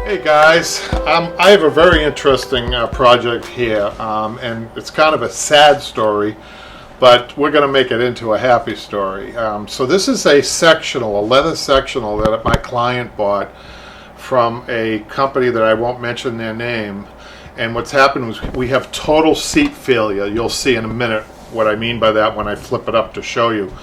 Hey guys, I have a very interesting project here, and it's kind of a sad story, but we're going to make it into a happy story. So this is a sectional, a leather sectional that my client bought from a company that I won't mention their name. And what's happened was we have total seat failure. You'll see in a minute what I mean by that when I flip it up to show you.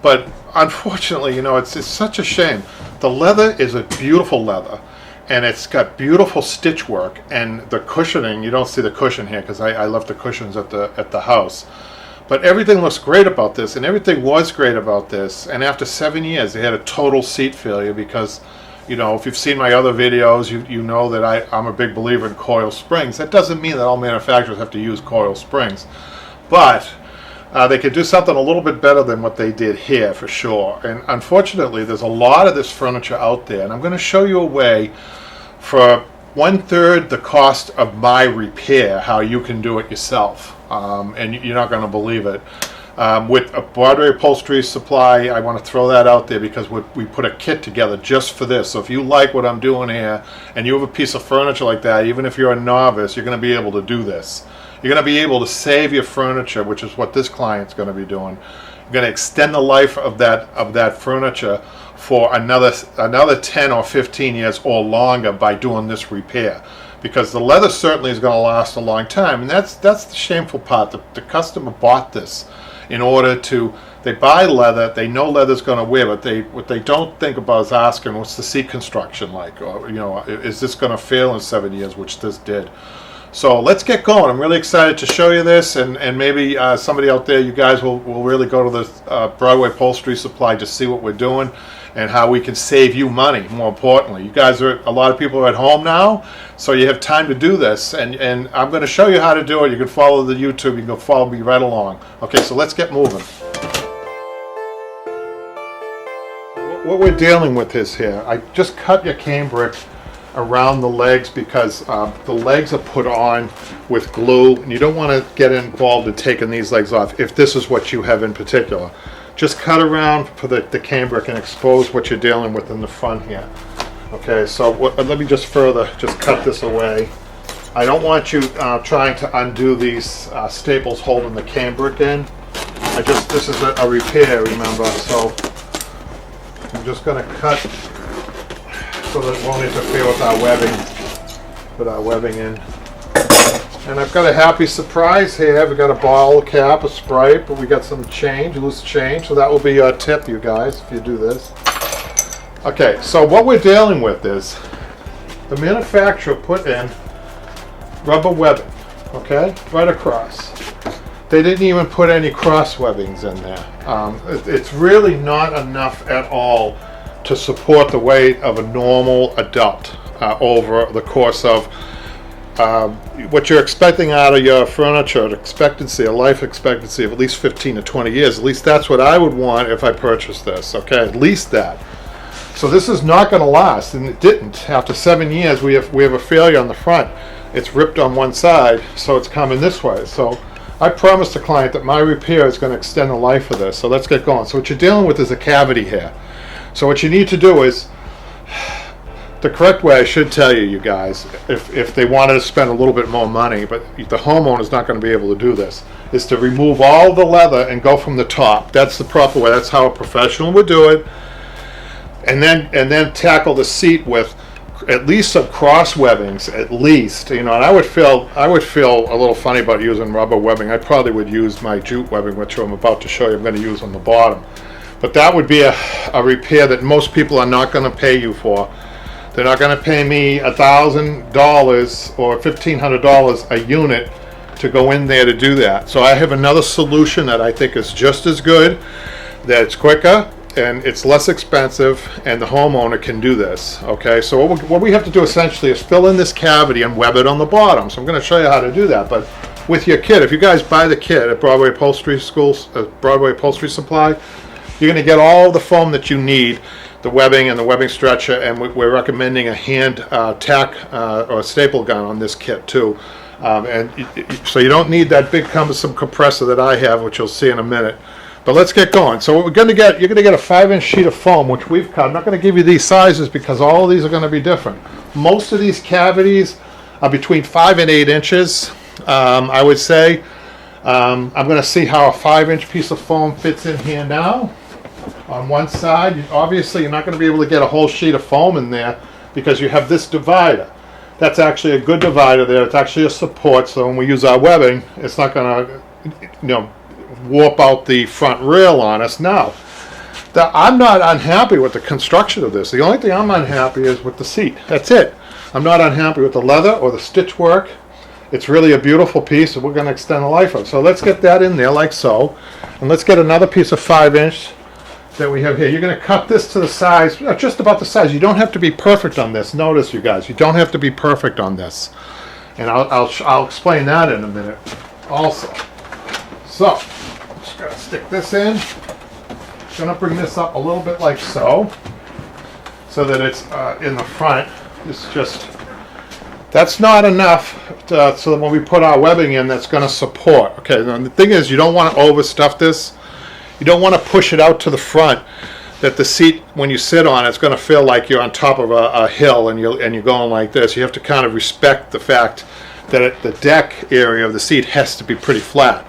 But unfortunately, it's such a shame. The leather is a beautiful leather. And it's got beautiful stitch work, and the cushioning, you don't see the cushion here because I left the cushions at the house. But everything looks great about this, and everything was great about this. And after 7 years, they had a total seat failure because, if you've seen my other videos, you know that I'm a big believer in coil springs. That doesn't mean that all manufacturers have to use coil springs. But they could do something a little bit better than what they did here, for sure. And unfortunately, there's a lot of this furniture out there, and I'm going to show you a way for 1/3 the cost of my repair, how you can do it yourself. And you're not going to believe it. With a Broadway Upholstery Supply, I want to throw that out there because we put a kit together just for this. So if you like what I'm doing here, and you have a piece of furniture like that, even if you're a novice, you're going to be able to do this. You're going to be able to save your furniture, which is what this client's going to be doing. You're going to extend the life of that furniture for another 10 or 15 years or longer by doing this repair. Because the leather certainly is going to last a long time, and that's the shameful part. The customer bought this in order to, they buy leather, they know leather's going to wear, but what they don't think about is asking, what's the seat construction like? Or, is this going to fail in 7 years, which this did. So let's get going. I'm really excited to show you this, and maybe somebody out there, you guys will really go to the Broadway Upholstery Supply to see what we're doing and how we can save you money, more importantly. You guys a lot of people are at home now, so you have time to do this, and I'm going to show you how to do it. You can follow the YouTube, you can follow me right along. Okay, so let's get moving. What we're dealing with is here, I just cut your cambric around the legs because the legs are put on with glue, and you don't want to get involved in taking these legs off if this is what you have in particular. Just cut around for the cambric and expose what you're dealing with in the front here. Okay, so let me just cut this away. I don't want you trying to undo these staples holding the cambric in. This is a repair, remember, so I'm just going to cut so that it won't interfere with our webbing in. And I've got a happy surprise here. We've got a bottle cap, a Sprite, but we got some change, loose change, so that will be your tip, you guys, if you do this. Okay, so what we're dealing with is the manufacturer put in rubber webbing, okay, right across. They didn't even put any cross webbings in there. It's really not enough at all to support the weight of a normal adult over the course of what you're expecting out of your furniture, a life expectancy of at least 15 to 20 years. At least that's what I would want if I purchased this, okay, at least that. So this is not going to last, and it didn't. After 7 years, we have a failure on the front. It's ripped on one side, so it's coming this way. So I promised the client that my repair is going to extend the life of this. So let's get going. So what you're dealing with is a cavity here. So what you need to do is, the correct way, I should tell you guys, if they wanted to spend a little bit more money, but the homeowner's not going to be able to do this, is to remove all the leather and go from the top. That's the proper way. That's how a professional would do it. And then tackle the seat with at least some cross webbings, at least. And I would feel a little funny about using rubber webbing. I probably would use my jute webbing, which I'm about to show you. I'm going to use on the bottom. But that would be a repair that most people are not going to pay you for. They're not going to pay me $1,000 or $1,500 a unit to go in there to do that. So I have another solution that I think is just as good, that it's quicker and it's less expensive, and the homeowner can do this. Okay, so what we have to do essentially is fill in this cavity and web it on the bottom. So I'm going to show you how to do that. But with your kit, if you guys buy the kit at Broadway Upholstery Broadway Upholstery Supply, you're going to get all the foam that you need, the webbing and the webbing stretcher, and we're recommending a hand tack or staple gun on this kit too. So you don't need that big cumbersome compressor that I have, which you'll see in a minute. But let's get going. So what we're going to get, you're going to get a 5-inch sheet of foam, which we've cut. I'm not going to give you these sizes because all of these are going to be different. Most of these cavities are between 5 and 8 inches, I would say. I'm going to see how a 5-inch piece of foam fits in here now. On one side, obviously you're not going to be able to get a whole sheet of foam in there because you have this divider. That's actually a good divider there. It's actually a support, so when we use our webbing, it's not going to, warp out the front rail on us. Now, I'm not unhappy with the construction of this. The only thing I'm unhappy is with the seat. That's it. I'm not unhappy with the leather or the stitch work. It's really a beautiful piece, and we're going to extend the life of it. So let's get that in there like so, and let's get another piece of 5-inch that we have here. You're going to cut this to the size, just about the size. You don't have to be perfect on this. Notice, you guys, you don't have to be perfect on this, and I'll explain that in a minute also. So just going to stick this in. Going to bring this up a little bit like so that it's in the front. It's just, that's not enough so that when we put our webbing in, that's going to support. Okay, now the thing is, you don't want to overstuff this. You don't want to push it out to the front that the seat, when you sit on it, it's going to feel like you're on top of a hill and you're going like this. You have to kind of respect the fact that the deck area of the seat has to be pretty flat.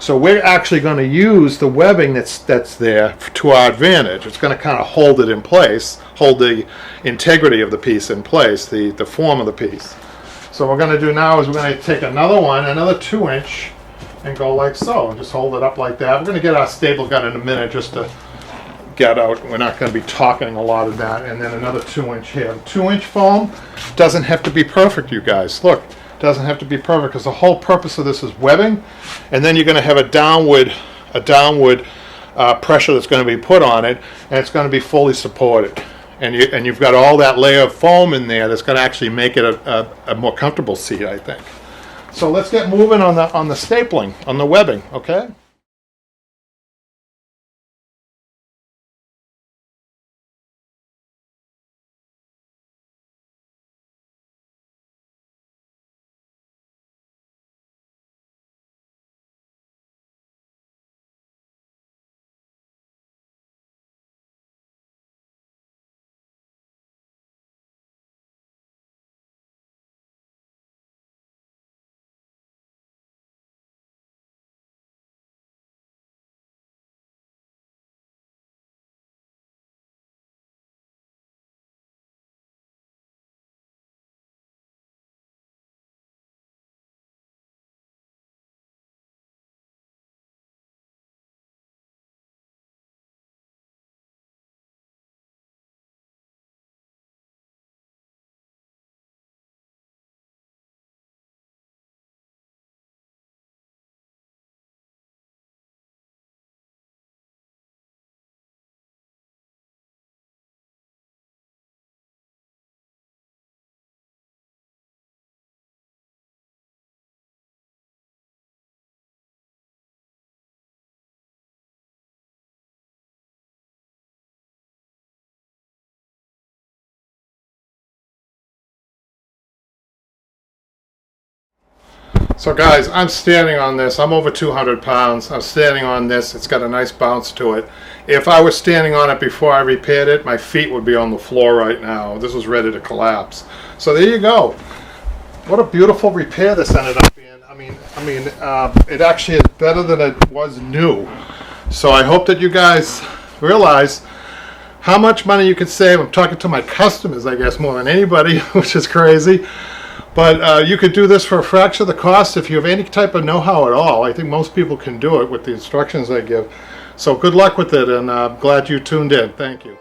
So we're actually going to use the webbing that's there to our advantage. It's going to kind of hold it in place, hold the integrity of the piece in place, the form of the piece. So what we're going to do now is we're going to take another 2-inch, and go like so, and just hold it up like that. We're going to get our staple gun in a minute just to get out. We're not going to be talking a lot of that. And then another 2-inch here. 2-inch foam doesn't have to be perfect, you guys. Look. Doesn't have to be perfect because the whole purpose of this is webbing, and then you're going to have a downward pressure that's going to be put on it, and it's going to be fully supported, and you've got all that layer of foam in there that's going to actually make it a more comfortable seat, I think. So let's get moving on the stapling, on the webbing, okay? So guys, I'm standing on this. I'm over 200 pounds. I'm standing on this. It's got a nice bounce to it. If I was standing on it before I repaired it, my feet would be on the floor right now. This was ready to collapse. So there you go. What a beautiful repair this ended up being. It actually is better than it was new. So I hope that you guys realize how much money you could save. I'm talking to my customers, I guess, more than anybody, which is crazy. But you could do this for a fraction of the cost if you have any type of know-how at all. I think most people can do it with the instructions I give. So good luck with it, and I'm glad you tuned in. Thank you.